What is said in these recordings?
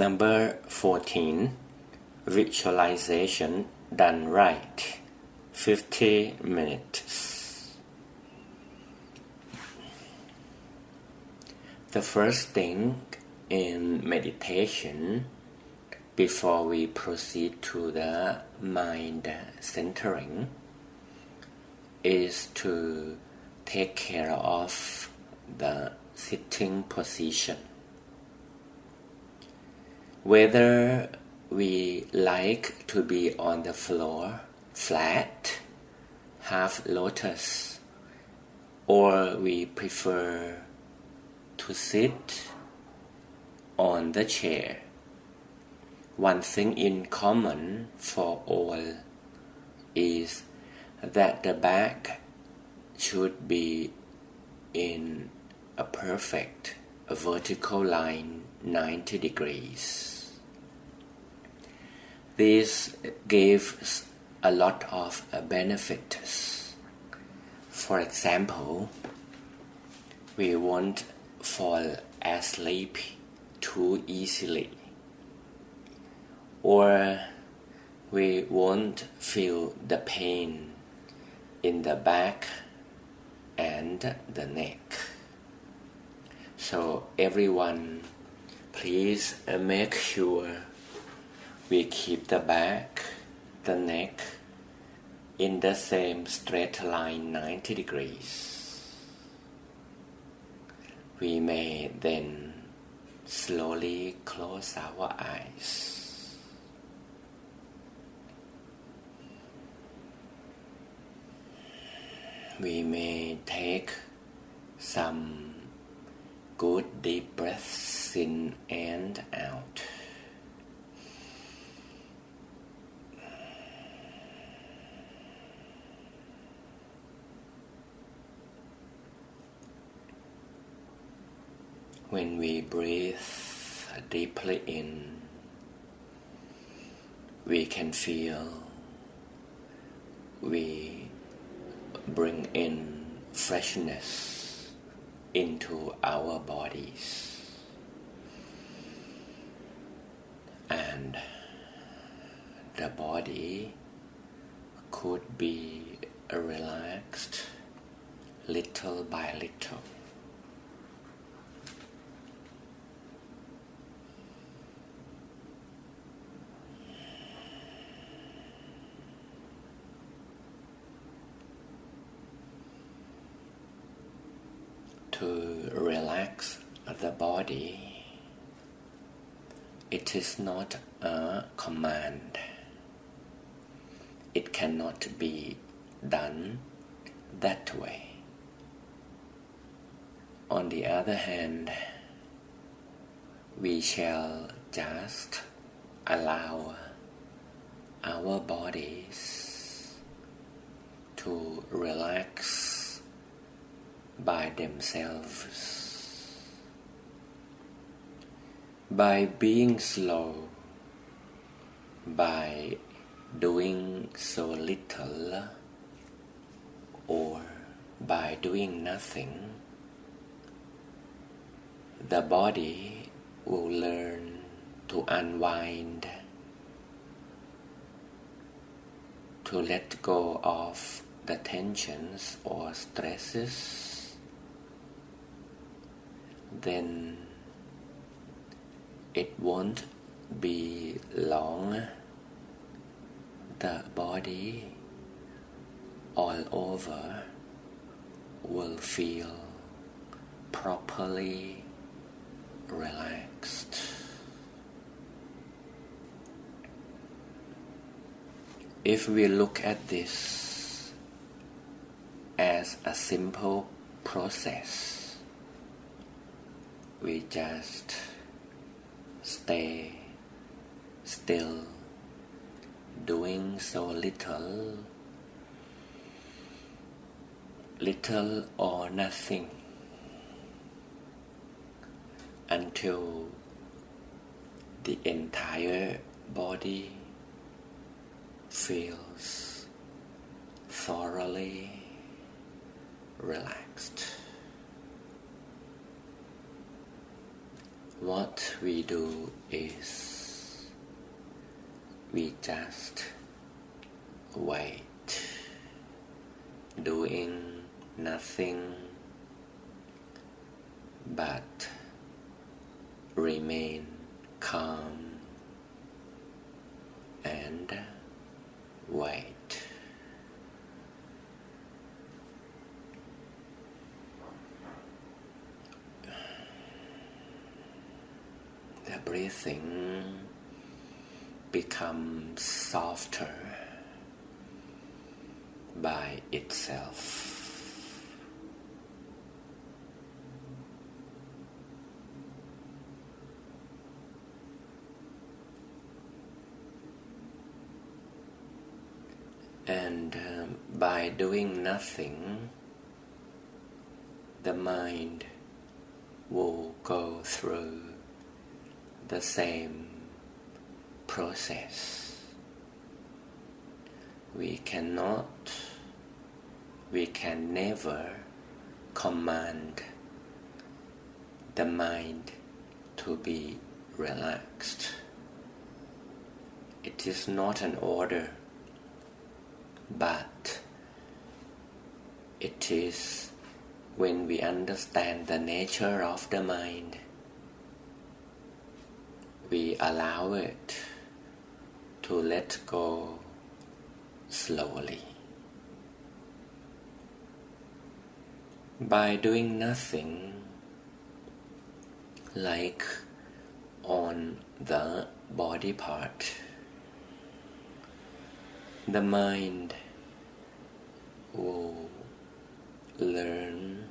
Number 14. Visualization done right. 50 minutes. The first thing in meditation, before we proceed to the mind centering, is to take care of the sitting position. Whether we like to be on the floor, flat, half lotus, or we prefer to sit on the chair. One thing in common for all is that the back should be in a perfect vertical line 90 degrees. This gives a lot of benefits. For example, we won't fall asleep too easily, or we won't feel the pain in the back and the neck. So everyone, please make sure we keep the back, the neck in the same straight line 90 degrees. We may then slowly close our eyes. We may take some good deep breaths in and out. When we breathe deeply in, we can feel we bring in freshness into our bodies, and the body could be relaxed little by little. To relax the body, it is not a command. It cannot be done that way. On the other hand, we shall just allow our bodies to relax by themselves. By being slow, by doing so little, or by doing nothing, the body will learn to unwind, to let go of the tensions or stresses. Then it won't be long. The body all over will feel properly relaxed. If we look at this as a simple process, we just stay still, doing so little or nothing, until the entire body feels thoroughly relaxed. what we do is we just wait, doing nothing but remain calm and wait. The breathing becomes softer by itself. And by doing nothing, the mind will go through the same process. We can never command the mind to be relaxed. It is not an order, but it is when we understand the nature of the mind, we allow it to let go slowly. By doing nothing, like on the body part, the mind will learn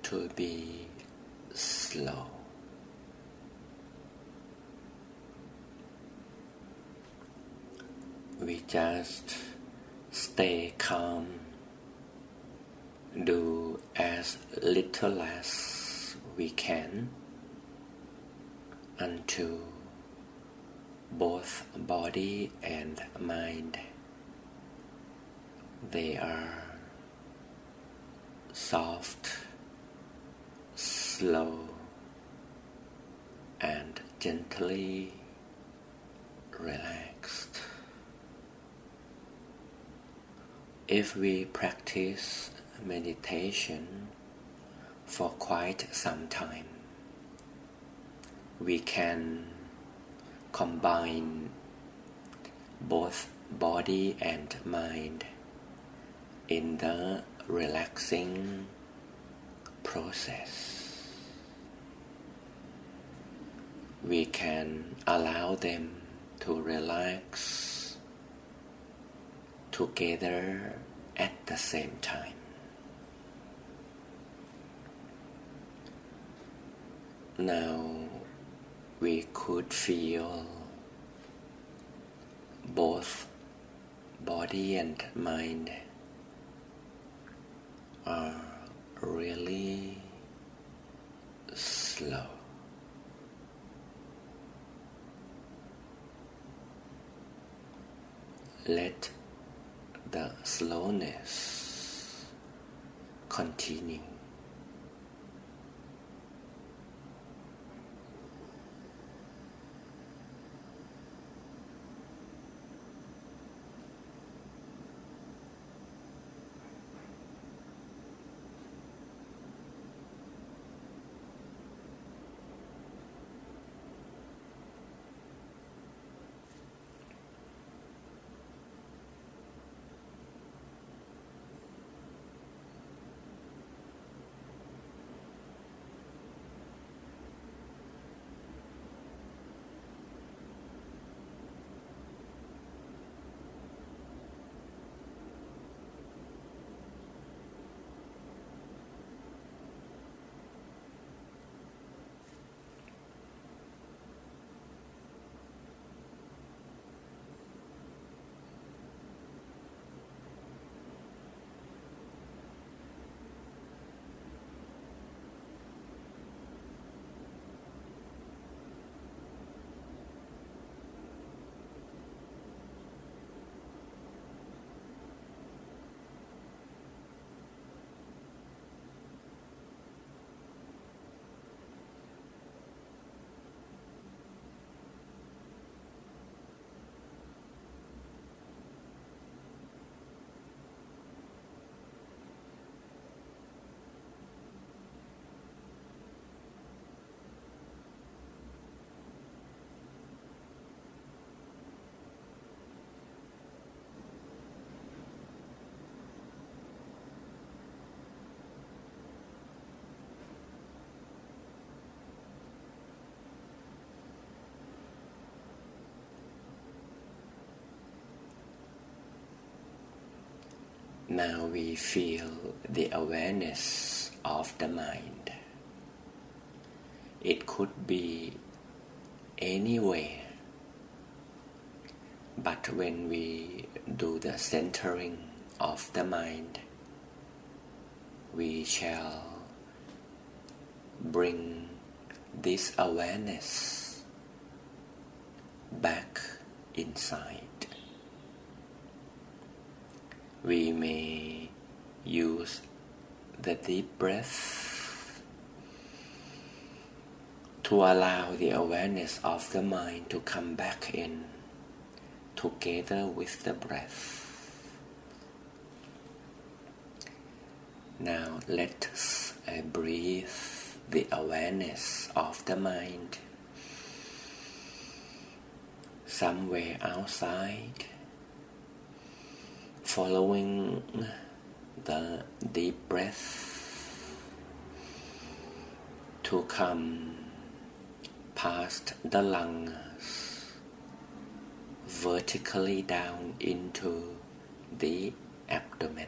to be slow. We just stay calm, do as little as we can until both body and mind, they are soft, slow, and gently relaxed. If we practice meditation for quite some time, we can combine both body and mind in the relaxing process. We can allow them to relax together at the same time. Now we could feel both body and mind are really slow. Let the slowness continue. Now we feel the awareness of the mind. It could be anywhere, but when we do the centering of the mind, we shall bring this awareness back inside. We may use the deep breath to allow the awareness of the mind to come back in together with the breath. Now let us breathe the awareness of the mind somewhere outside, following the deep breath to come past the lungs, vertically down into the abdomen.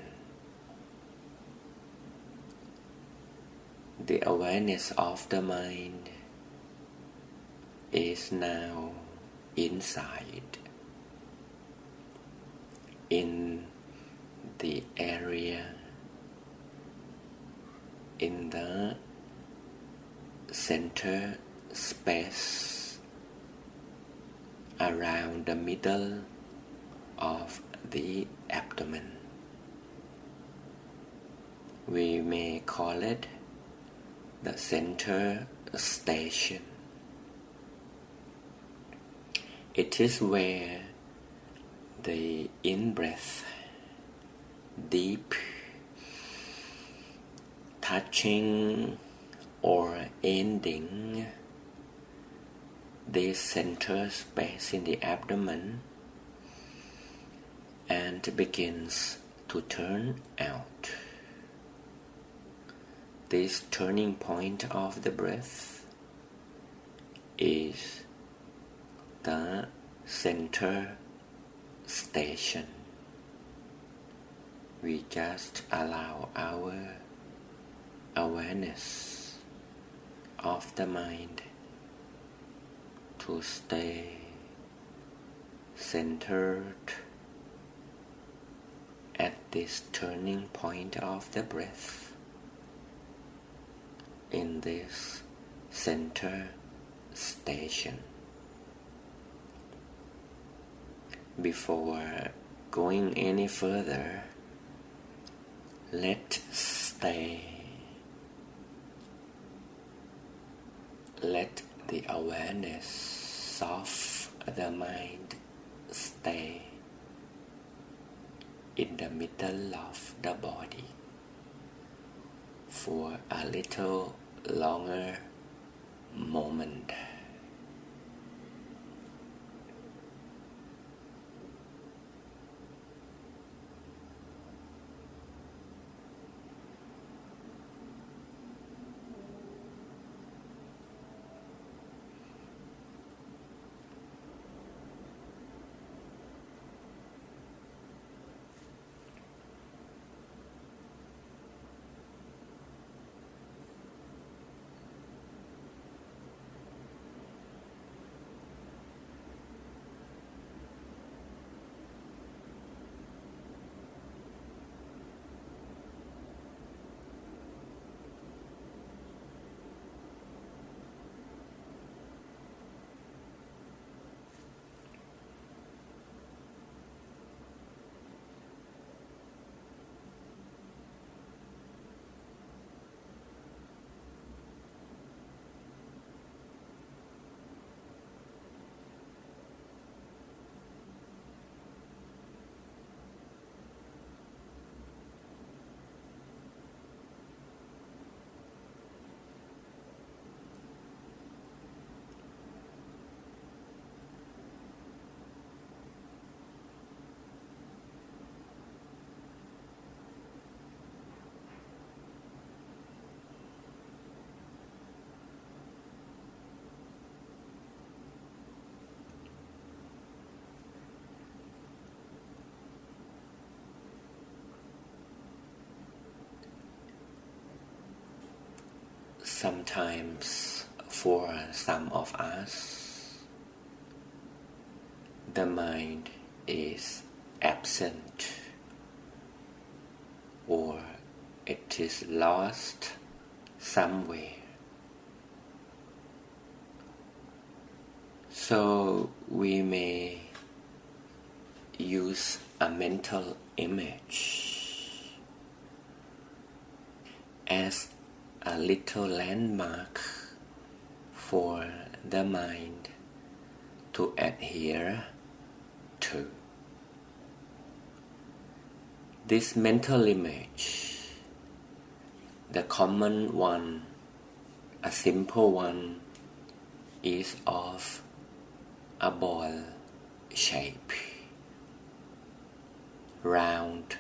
The awareness of the mind is now inside, in the area, in the center space around the middle of the abdomen. We may call it the center station. It is where the in-breath, deep, touching or ending this center space in the abdomen and begins to turn out. This turning point of the breath is the center station. We just allow our awareness of the mind to stay centered at this turning point of the breath, in this center station. Before going any further, let the awareness of the mind stay in the middle of the body for a little longer moment. Sometimes for some of us, the mind is absent or it is lost somewhere. So we may use a mental image as a little landmark for the mind to adhere to. This mental image, the common one, a simple one, is of a ball shape, round,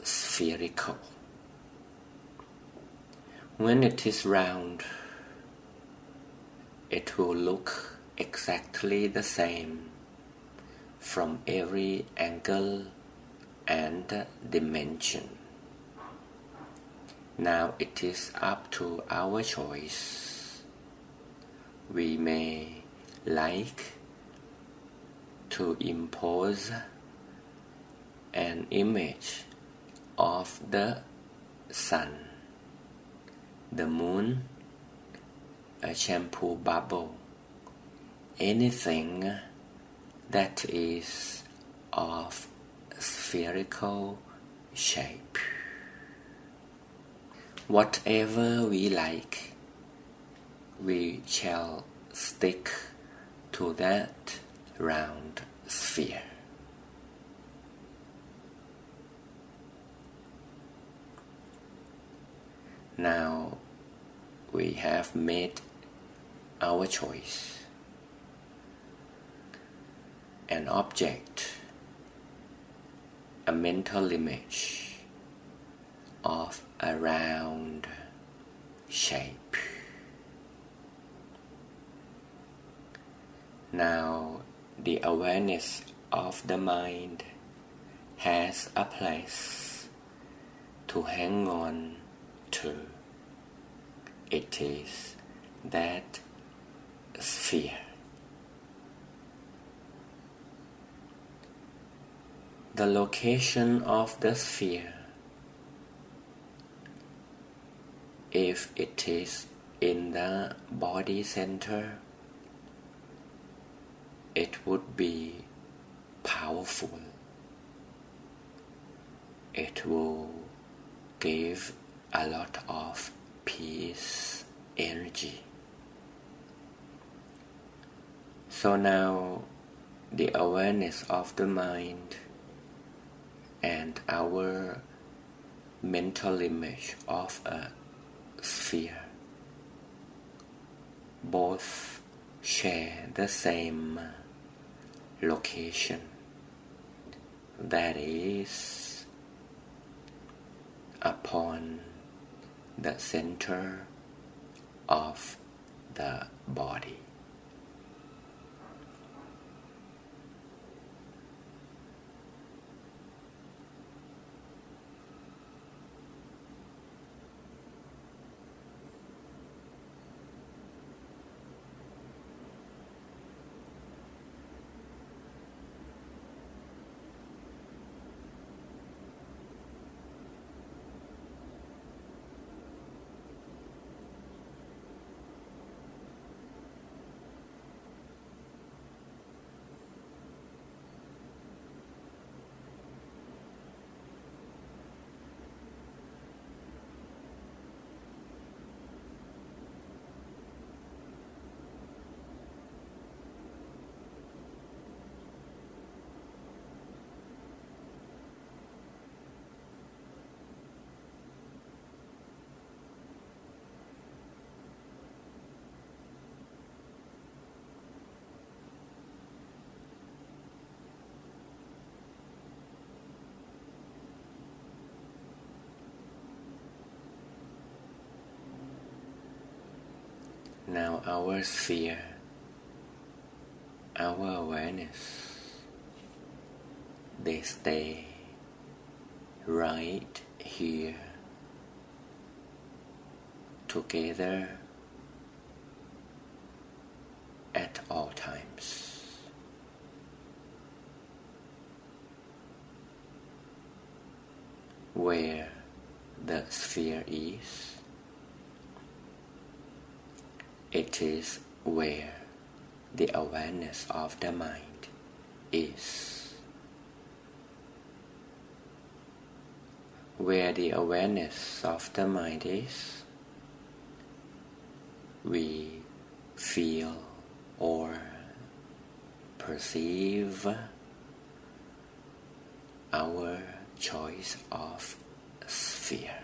spherical. When it is round, it will look exactly the same from every angle and dimension. Now it is up to our choice. We may like to impose an image of the sun, the moon, a shampoo bubble, anything that is of spherical shape. Whatever we like, we shall stick to that round sphere. Now we have made our choice. An object, a mental image of a round shape. Now the awareness of the mind has a place to hang on to. It is that sphere. The location of the sphere, if it is in the body center, it would be powerful. It will give a lot of peace, energy. So now the awareness of the mind and our mental image of a sphere both share the same location, that is upon the center of the body. Now our sphere, our awareness, they stay right here together at all times. Where the sphere is, it is where the awareness of the mind is. Where the awareness of the mind is, we feel or perceive our choice of sphere.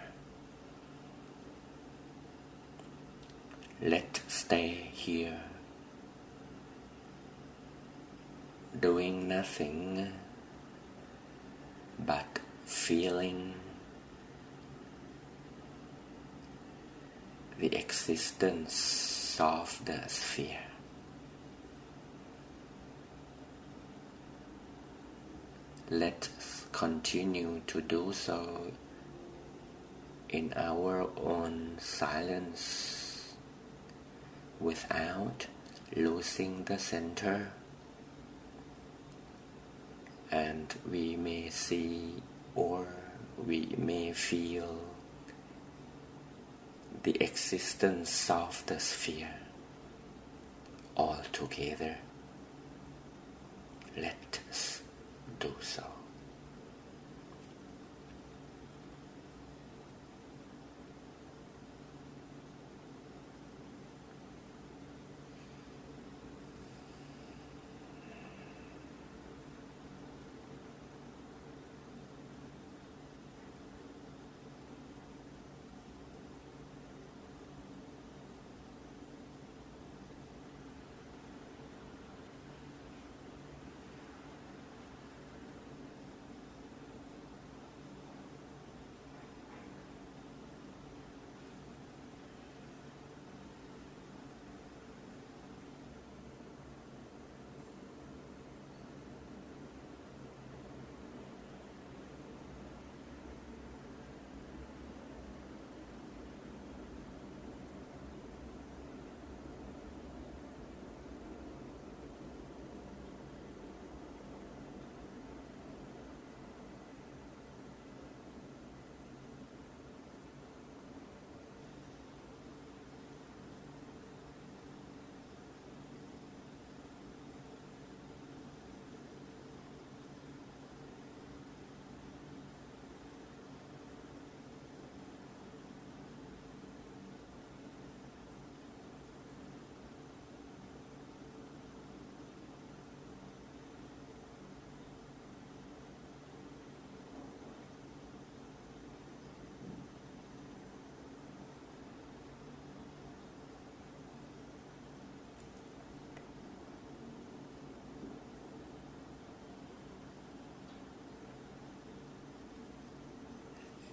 Let's stay here, doing nothing but feeling the existence of the sphere. Let's continue to do so in our own silence without losing the center, and we may see or we may feel the existence of the sphere all together. Let's do so.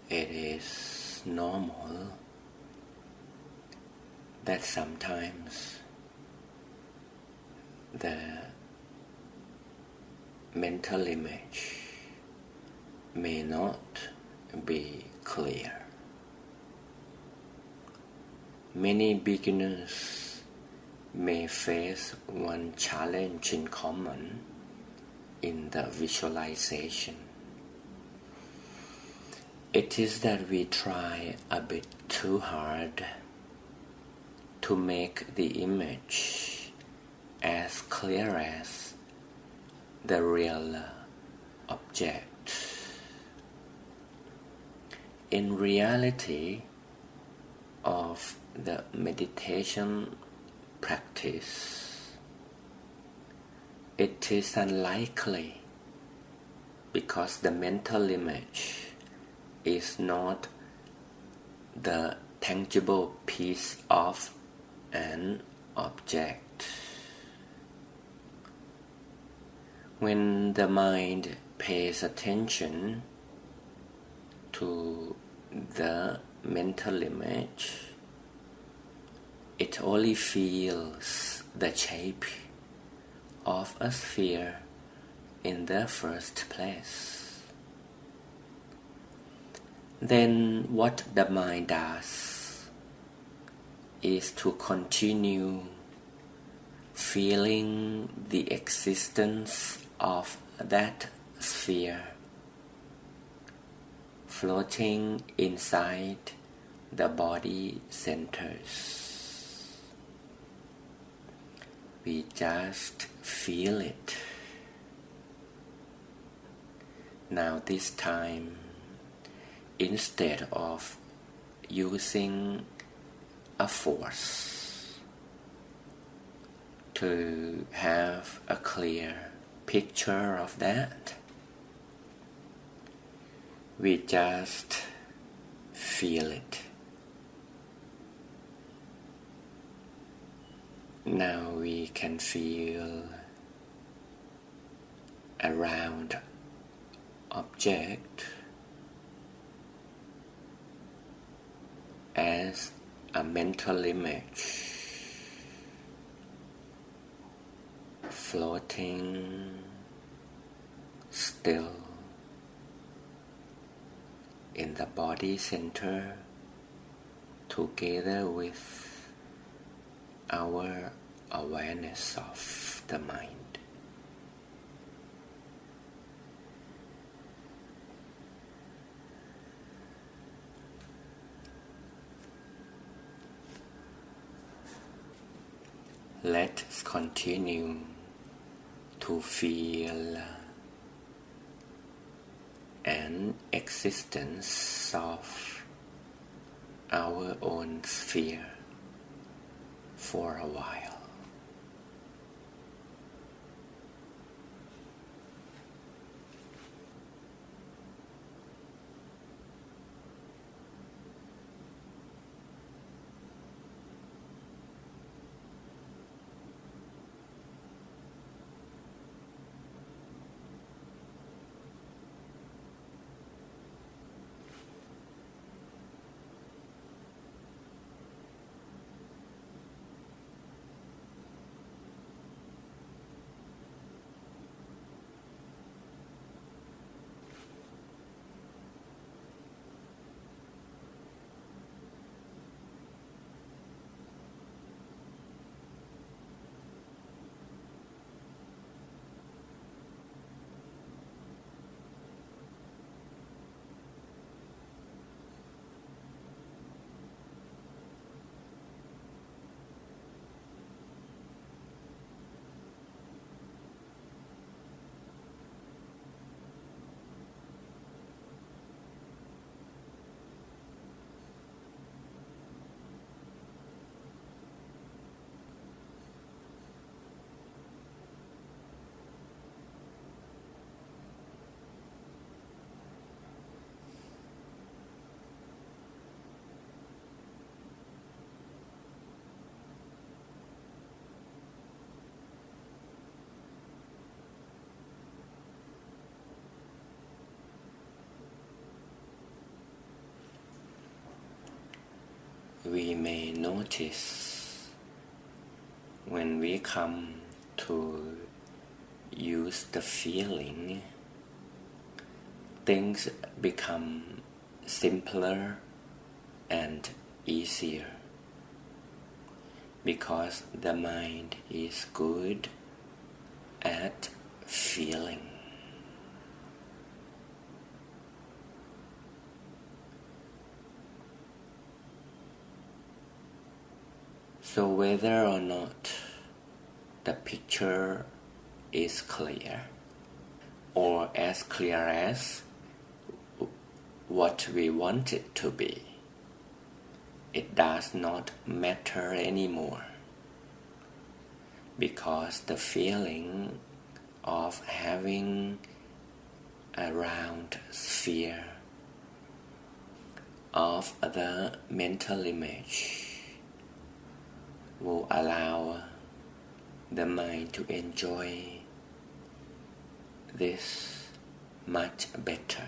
It is normal that sometimes the mental image may not be clear. Many beginners may face one challenge in common in the visualization. It is that we try a bit too hard to make the image as clear as the real object. In reality of the meditation practice, it is unlikely because the mental image is not the tangible piece of an object. When the mind pays attention to the mental image, it only feels the shape of a sphere in the first place. Then what the mind does is to continue feeling the existence of that sphere floating inside the body centers. We just feel it. Now this time, instead of using a force to have a clear picture of that, we just feel it. Now we can feel a round object as a mental image floating still in the body center together with our awareness of the mind. Let's continue to feel an existence of our own sphere for a while. We may notice when we come to use the feeling, things become simpler and easier because the mind is good at feeling. So whether or not the picture is clear or as clear as what we want it to be, it does not matter anymore, because the feeling of having a round sphere of the mental image will allow the mind to enjoy this much better.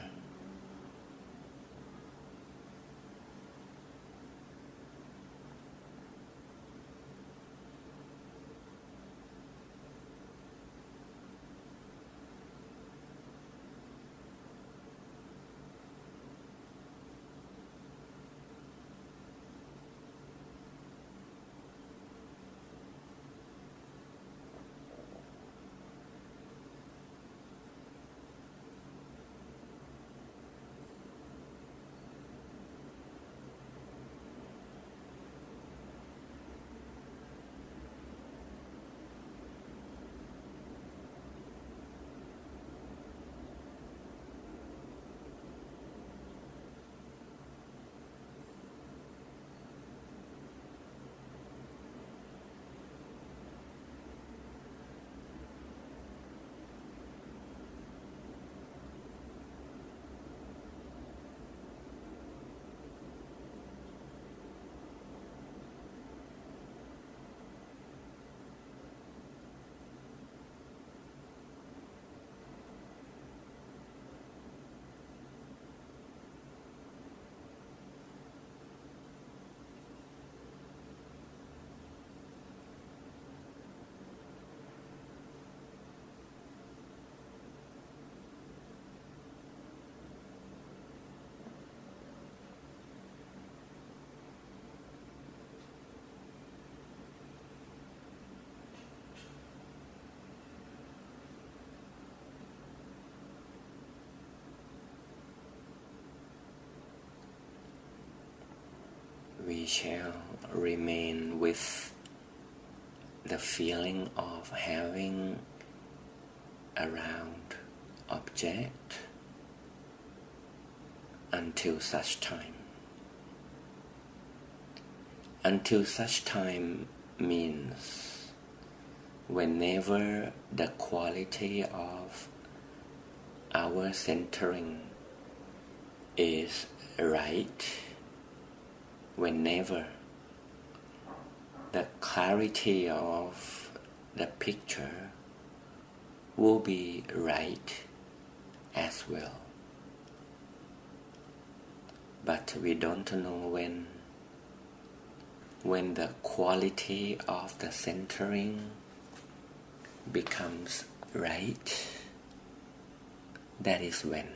shall remain with the feeling of having a round object until such time. Until such time means whenever the quality of our centering is right, whenever the clarity of the picture will be right as well. But we don't know when the quality of the centering becomes right, that is when.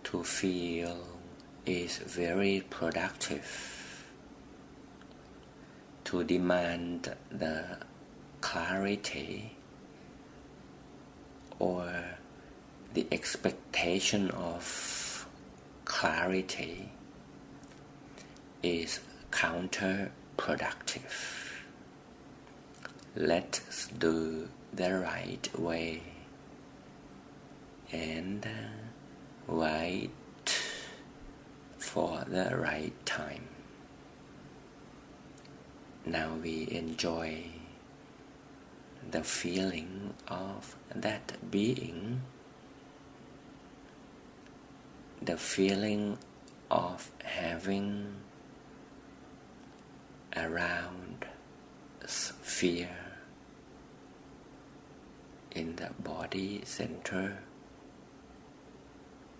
To feel is very productive. To demand the clarity or the expectation of clarity is counterproductive. Let's do the right way and wait for the right time. Now we enjoy the feeling of that being, the feeling of having a round sphere in the body center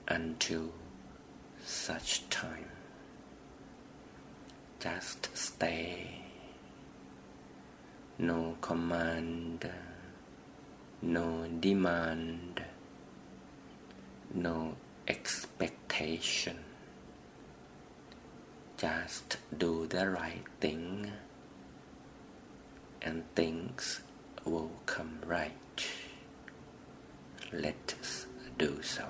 until such time. Just stay. No command, no demand, no expectation. Just do the right thing and things will come right. Let's do so.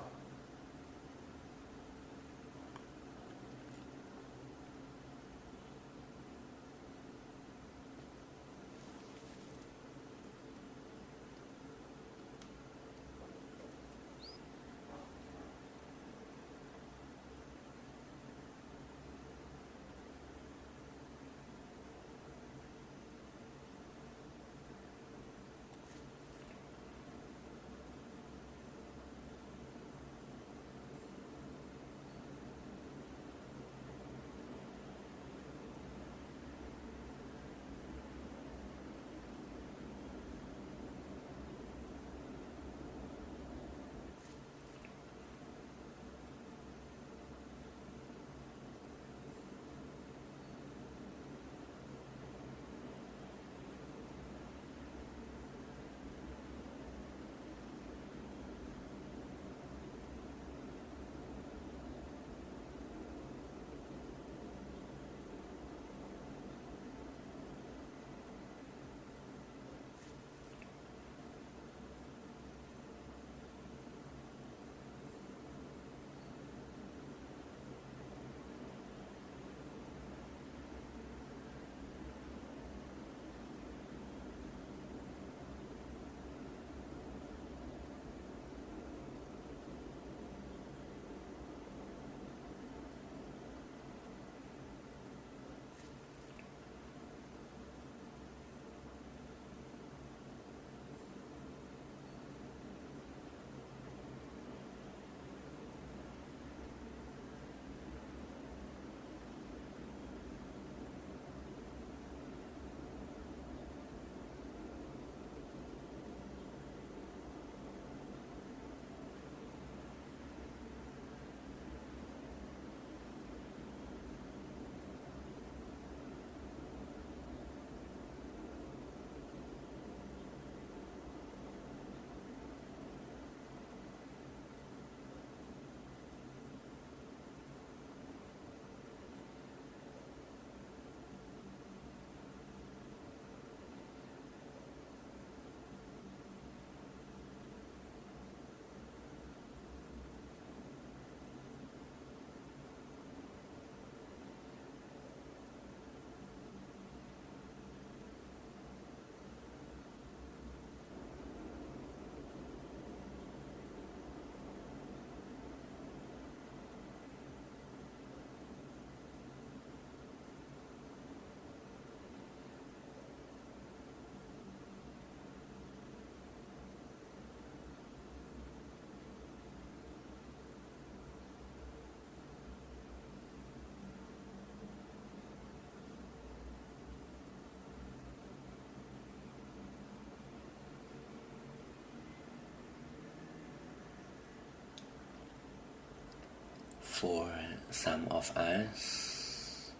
For some of us,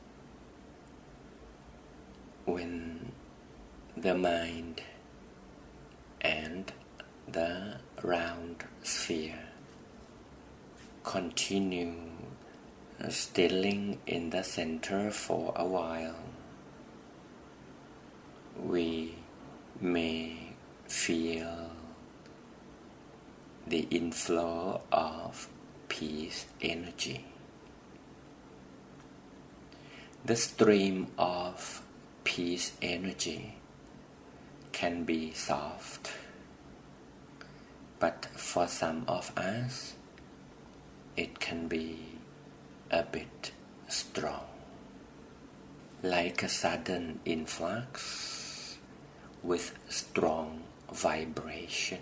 when the mind and the round sphere continue stilling in the center for a while, we may feel the inflow of peace energy. The stream of peace energy can be soft, but for some of us, it can be a bit strong, like a sudden influx with strong vibration.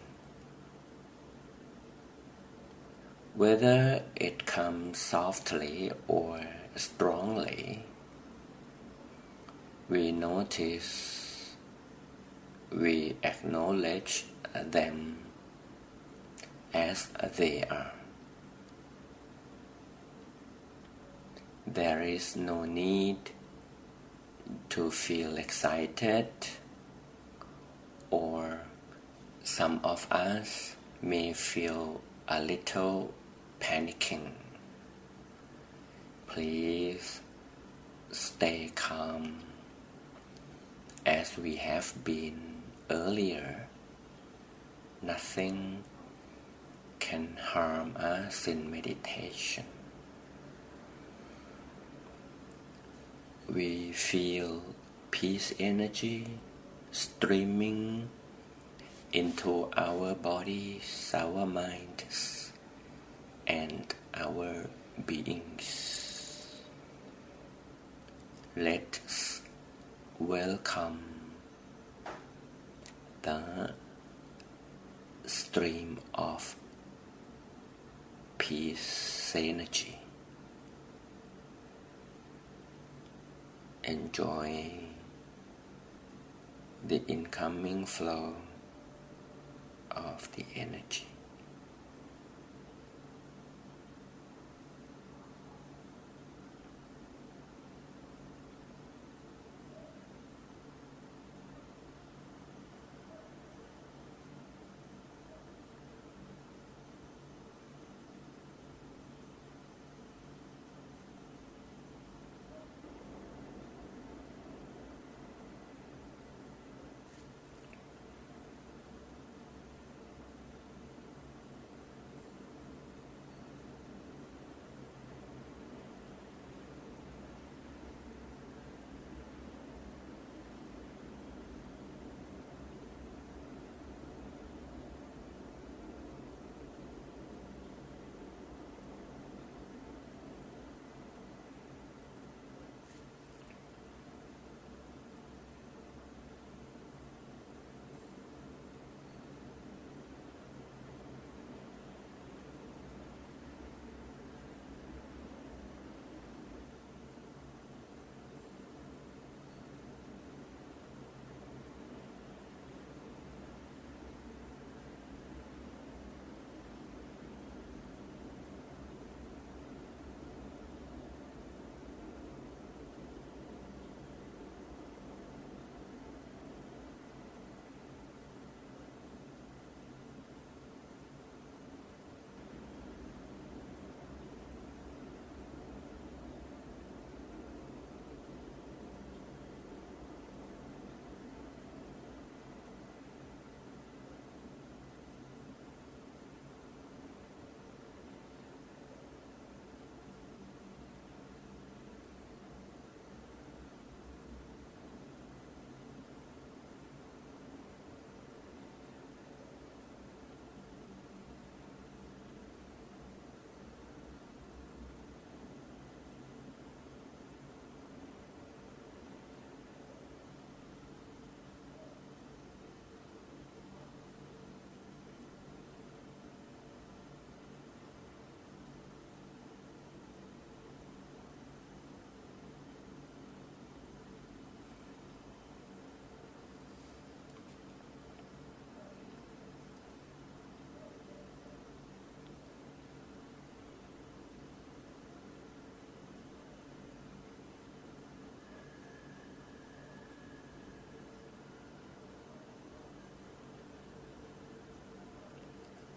Whether it comes softly or strongly, we notice, we acknowledge them as they are. There is no need to feel excited, or some of us may feel a little panicking. Please stay calm as we have been earlier. Nothing can harm us in meditation. We feel peace energy streaming into our bodies, our minds, and our beings. Let's welcome the stream of peace energy. Enjoy the incoming flow of the energy.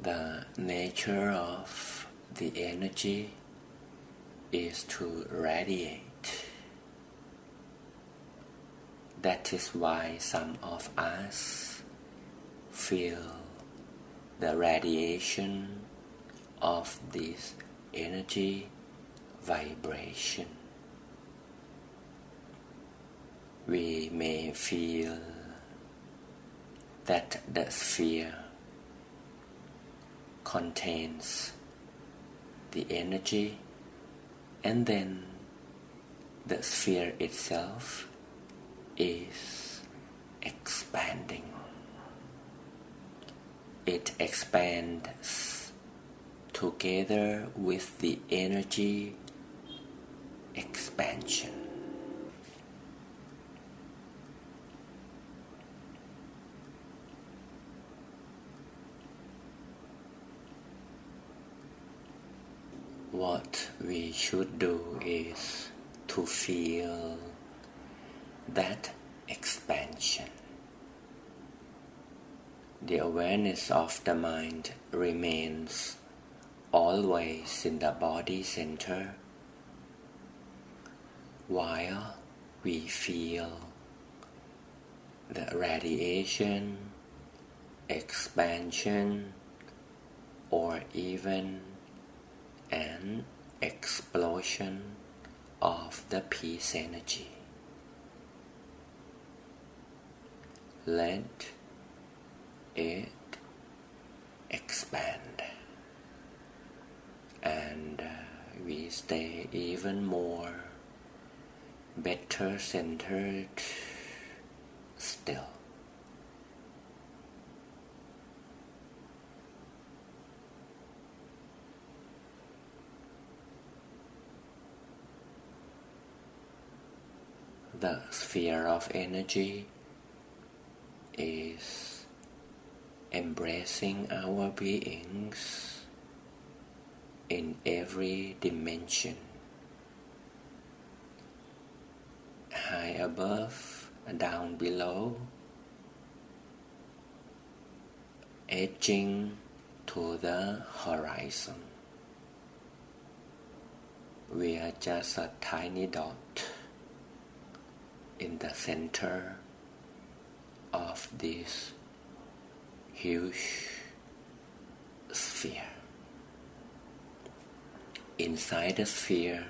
The nature of the energy is to radiate. That is why some of us feel the radiation of this energy vibration. We may feel that the sphere contains the energy, and then the sphere itself is expanding. It expands together with the energy expansion. What we should do is to feel that expansion. The awareness of the mind remains always in the body center, while we feel the radiation, expansion, or even an explosion of the peace energy. Let it expand, and we stay even more better centered still. The sphere of energy is embracing our beings in every dimension, high above, down below, edging to the horizon. We are just a tiny dot in the center of this huge sphere. Inside the sphere,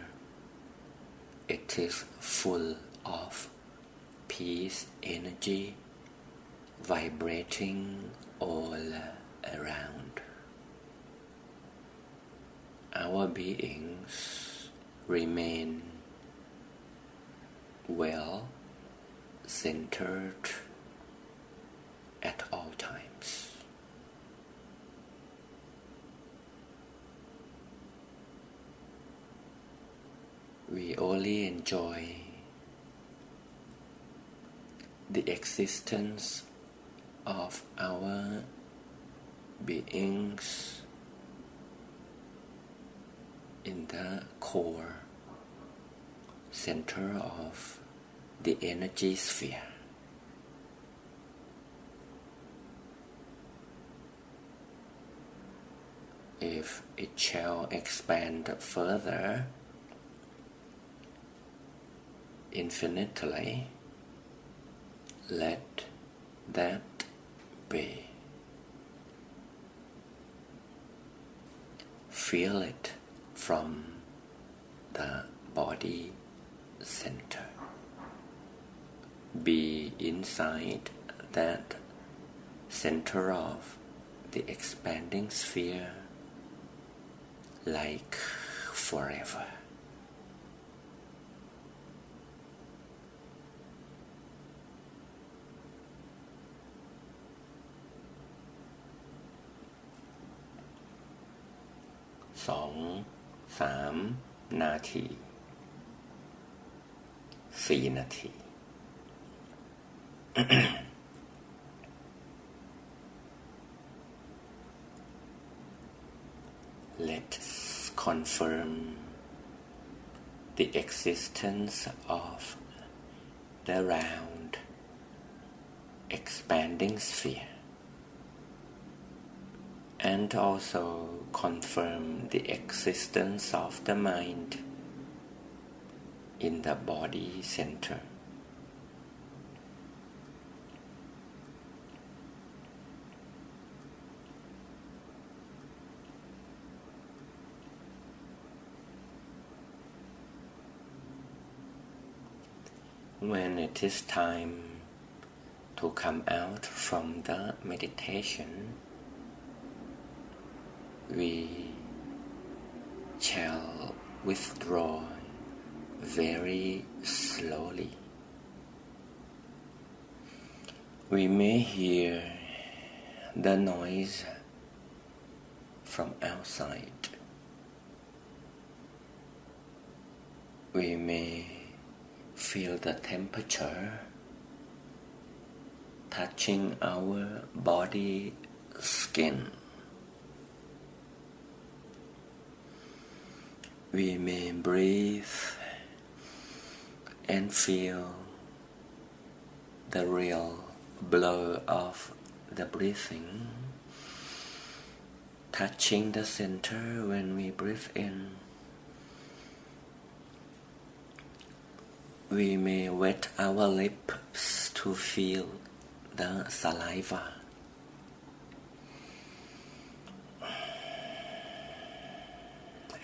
it is full of peace energy vibrating all around. Our beings remain well centered at all times. We only enjoy the existence of our beings in the core center of the energy sphere. If it shall expand further infinitely, let that be. Feel it from the body center. Be inside that center of the expanding sphere like forever. Song 3 นาที4 นาที Let's confirm the existence of the round expanding sphere and also confirm the existence of the mind in the body center. When it is time to come out from the meditation, we shall withdraw very slowly. We may hear the noise from outside. We may feel the temperature touching our body skin. We may breathe and feel the real blow of the breathing touching the center when we breathe in. We may wet our lips to feel the saliva.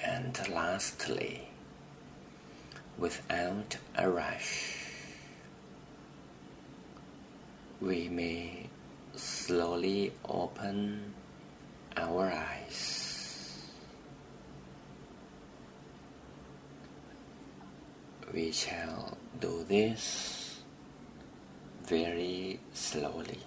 And lastly, without a rush, we may slowly open our eyes. We shall do this very slowly.